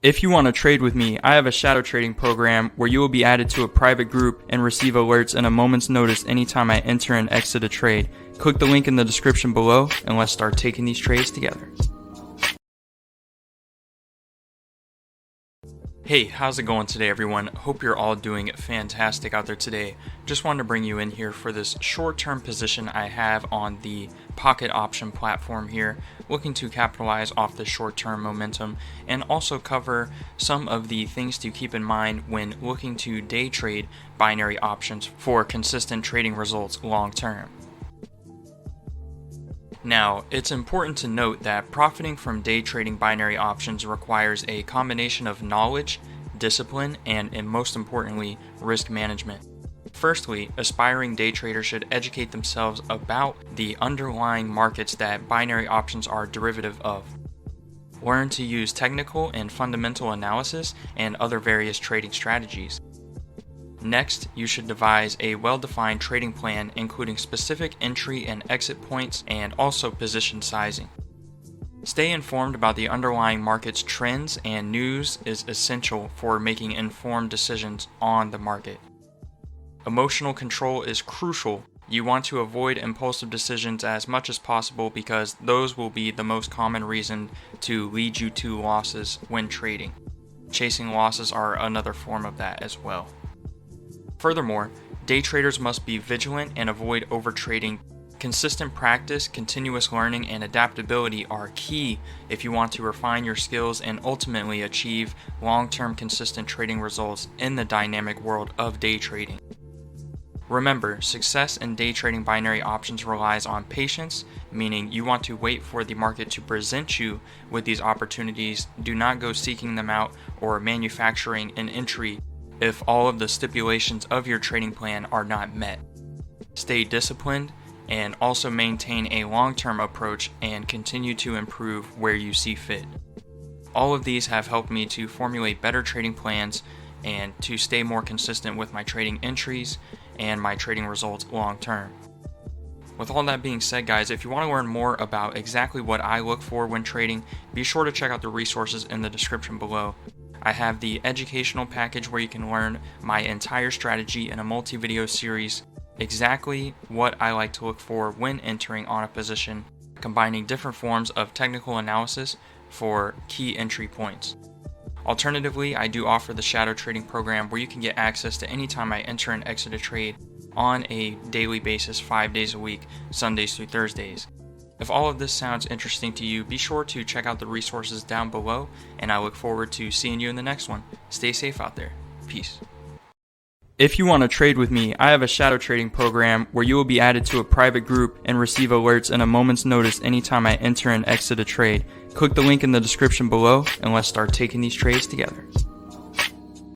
If you want to trade with me, I have a shadow trading program where you will be added to a private group and receive alerts in a moment's notice anytime I enter and exit a trade. Click the link in the description below and let's start taking these trades together. Hey, how's it going today, everyone? Hope you're all doing fantastic out there today. Just wanted to bring you in here for this short-term position I have on the pocket option platform here, looking to capitalize off the short-term momentum and also cover some of the things to keep in mind when looking to day trade binary options for consistent trading results long-term. Now, it's important to note that profiting from day trading binary options requires a combination of knowledge, discipline, and most importantly, risk management. Firstly, aspiring day traders should educate themselves about the underlying markets that binary options are derivative of. Learn to use technical and fundamental analysis and other various trading strategies. Next, you should devise a well-defined trading plan including specific entry and exit points and also position sizing. Stay informed about the underlying market's trends, and news is essential for making informed decisions on the market. Emotional control is crucial. You want to avoid impulsive decisions as much as possible because those will be the most common reason to lead you to losses when trading. Chasing losses are another form of that as well. Furthermore, day traders must be vigilant and avoid overtrading. Consistent practice, continuous learning, and adaptability are key if you want to refine your skills and ultimately achieve long-term consistent trading results in the dynamic world of day trading. Remember, success in day trading binary options relies on patience, meaning you want to wait for the market to present you with these opportunities. Do not go seeking them out or manufacturing an entry if all of the stipulations of your trading plan are not met. Stay disciplined and also maintain a long-term approach and continue to improve where you see fit. All of these have helped me to formulate better trading plans and to stay more consistent with my trading entries and my trading results long-term. With all that being said, guys, if you want to learn more about exactly what I look for when trading, be sure to check out the resources in the description below. I have the educational package where you can learn my entire strategy in a multi-video series, exactly what I like to look for when entering on a position, combining different forms of technical analysis for key entry points. Alternatively, I do offer the shadow trading program where you can get access to any time I enter and exit a trade on a daily basis, 5 days a week, Sundays through Thursdays. If all of this sounds interesting to you, be sure to check out the resources down below, and I look forward to seeing you in the next one. Stay safe out there. Peace. If you want to trade with me, I have a shadow trading program where you will be added to a private group and receive alerts in a moment's notice anytime I enter and exit a trade. Click the link in the description below and let's start taking these trades together.